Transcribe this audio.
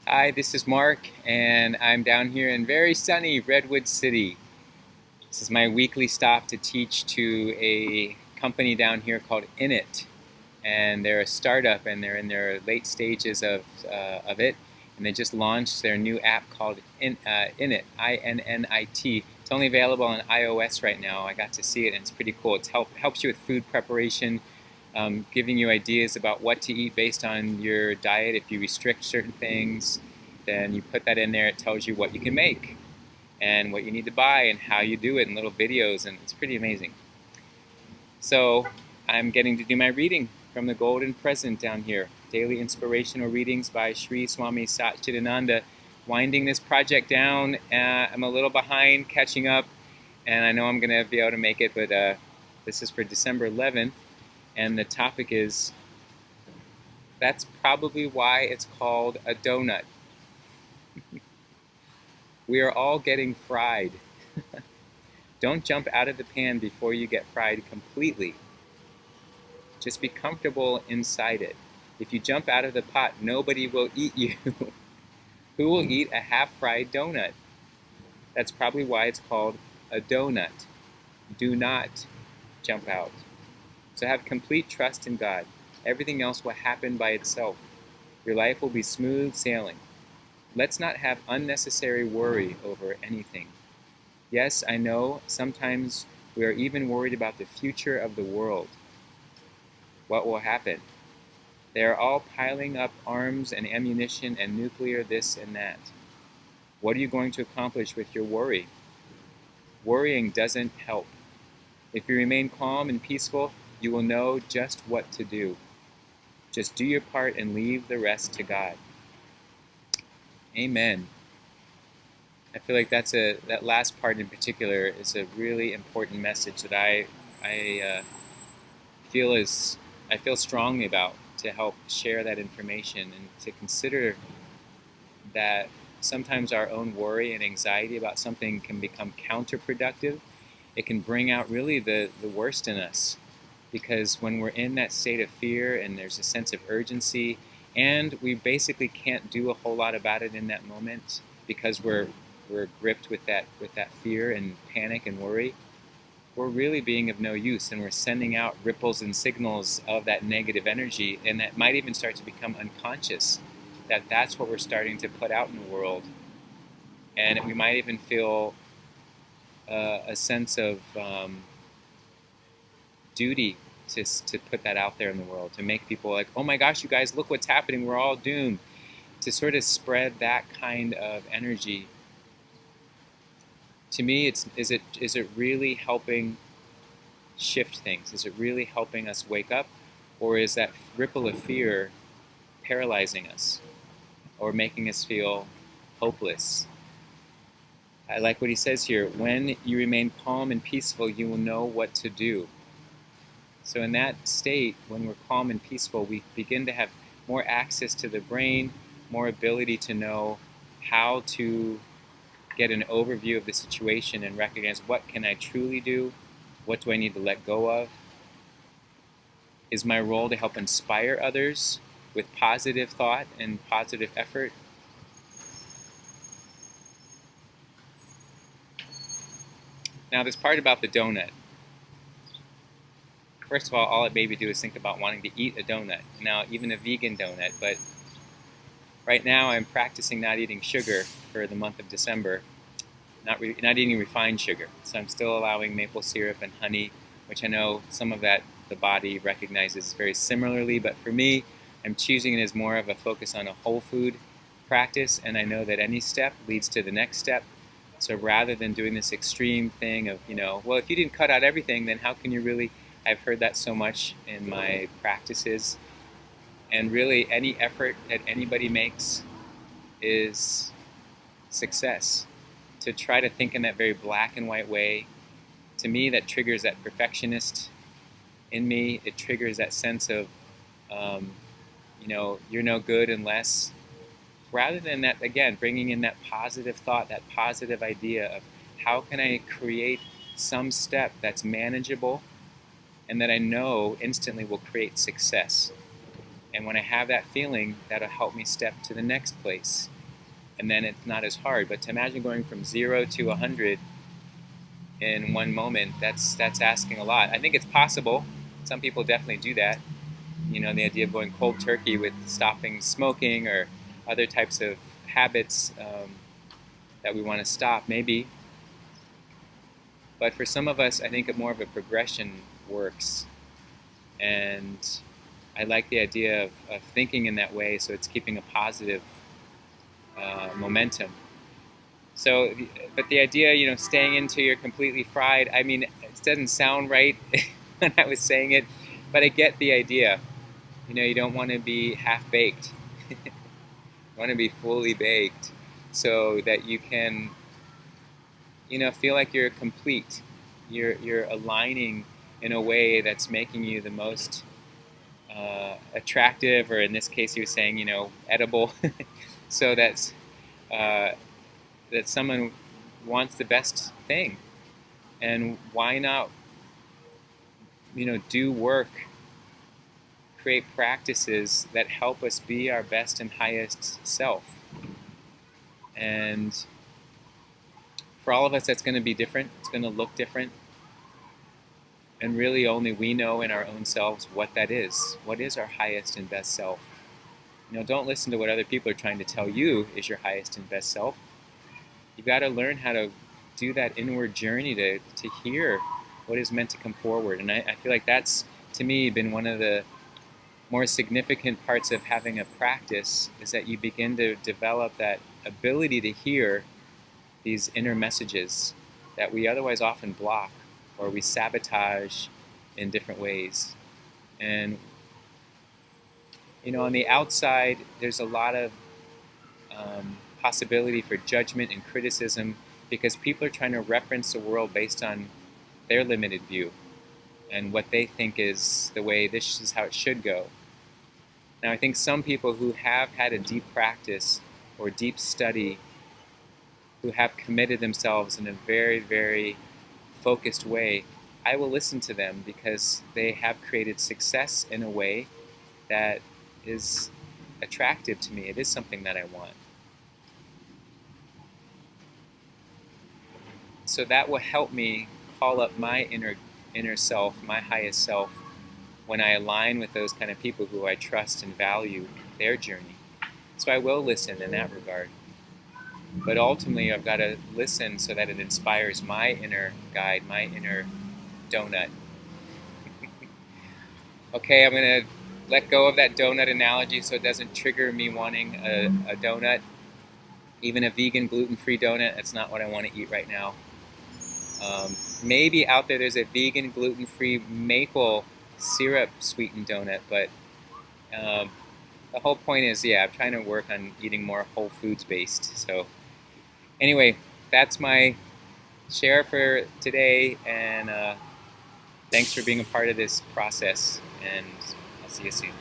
Hi, this is Mark, and I'm down here in very sunny Redwood City. This is my weekly stop to teach to a company down here called Init, and they're a startup, and they're in their late stages of it, and they just launched their new app called Init, I-N-N-I-T. It's only available on iOS right now. I got to see it, and it's pretty cool. It helps you with food preparation, giving you ideas about what to eat based on your diet. If you restrict certain things, then you put that in there. It tells you what you can make and what you need to buy and how you do it in little videos, and it's pretty amazing. So I'm getting to do my reading from the Golden Present down here. Daily inspirational readings by Sri Swami Satchidananda. Winding this project down. I'm a little behind catching up, and I know I'm going to be able to make it, but this is for December 11th. And the topic is, that's probably why it's called a donut. We are all getting fried. Don't jump out of the pan before you get fried completely. Just be comfortable inside it. If you jump out of the pot, nobody will eat you. Who will eat a half-fried donut? That's probably why it's called a donut. Do not jump out. So have complete trust in God. Everything else will happen by itself. Your life will be smooth sailing. Let's not have unnecessary worry over anything. Yes, I know sometimes we are even worried about the future of the world. What will happen? They are all piling up arms and ammunition and nuclear this and that. What are you going to accomplish with your worry? Worrying doesn't help. If you remain calm and peaceful, you will know just what to do. Just do your part and leave the rest to God. Amen. I feel like that last part in particular is a really important message that I feel strongly about, to help share that information and to consider that sometimes our own worry and anxiety about something can become counterproductive. It can bring out really the worst in us, because when we're in that state of fear and there's a sense of urgency, and we basically can't do a whole lot about it in that moment because we're gripped with that fear and panic and worry, we're really being of no use, and we're sending out ripples and signals of that negative energy, and that might even start to become unconscious, that's what we're starting to put out in the world. And we might even feel a sense of duty to put that out there in the world, to make people like, oh my gosh, you guys, look what's happening, we're all doomed. To sort of spread that kind of energy. To me, is it really helping shift things? Is it really helping us wake up? Or is that ripple of fear paralyzing us or making us feel hopeless? I like what he says here. When you remain calm and peaceful, you will know what to do. So in that state, when we're calm and peaceful, we begin to have more access to the brain, more ability to know how to get an overview of the situation and recognize, what can I truly do? What do I need to let go of? Is my role to help inspire others with positive thought and positive effort? Now, this part about the donut. First of all it made me do is think about wanting to eat a donut. Now, even a vegan donut, but right now I'm practicing not eating sugar for the month of December. Not eating refined sugar. So I'm still allowing maple syrup and honey, which I know some of that the body recognizes very similarly, but for me, I'm choosing it as more of a focus on a whole food practice, and I know that any step leads to the next step. So rather than doing this extreme thing of, well, if you didn't cut out everything, then how can you really... I've heard that so much in my practices, and really any effort that anybody makes is success. To try to think in that very black and white way, to me, that triggers that perfectionist in me. It triggers that sense of, you're no good unless, rather than that, again, bringing in that positive thought, that positive idea of how can I create some step that's manageable and that I know instantly will create success. And when I have that feeling, that'll help me step to the next place. and then it's not as hard. But to imagine going from 0 to 100 in one moment, that's asking a lot. I think it's possible. Some people definitely do that. The idea of going cold turkey with stopping smoking or other types of habits that we want to stop, maybe. But for some of us, I think more of a progression works. And I like the idea of thinking in that way, so it's keeping a positive momentum. So, but the idea, staying until you're completely fried, I mean, it doesn't sound right when I was saying it, but I get the idea. You don't want to be half-baked. You want to be fully baked so that you can, feel like you're complete. You're aligning in a way that's making you the most attractive, or in this case, he was saying, edible, so that someone wants the best thing. And why not, do work, create practices that help us be our best and highest self. And for all of us, that's going to be different. It's going to look different. And really only we know in our own selves what that is. What is our highest and best self? Don't listen to what other people are trying to tell you is your highest and best self. You've got to learn how to do that inward journey to hear what is meant to come forward. And I feel like that's, to me, been one of the more significant parts of having a practice, is that you begin to develop that ability to hear these inner messages that we otherwise often block or we sabotage in different ways. And, on the outside, there's a lot of possibility for judgment and criticism because people are trying to reference the world based on their limited view and what they think is the way, this is how it should go. Now, I think some people who have had a deep practice or deep study, who have committed themselves in a very, very focused way, I will listen to them because they have created success in a way that is attractive to me. It is something that I want. So that will help me call up my inner self, my highest self, when I align with those kind of people who I trust and value their journey. So I will listen in that regard. But ultimately, I've got to listen so that it inspires my inner guide, my inner donut. Okay, I'm going to let go of that donut analogy so it doesn't trigger me wanting a donut. Even a vegan, gluten-free donut, that's not what I want to eat right now. Maybe out there's a vegan, gluten-free maple syrup sweetened donut, but the whole point is, I'm trying to work on eating more whole foods based. So anyway, that's my share for today, and thanks for being a part of this process, and I'll see you soon.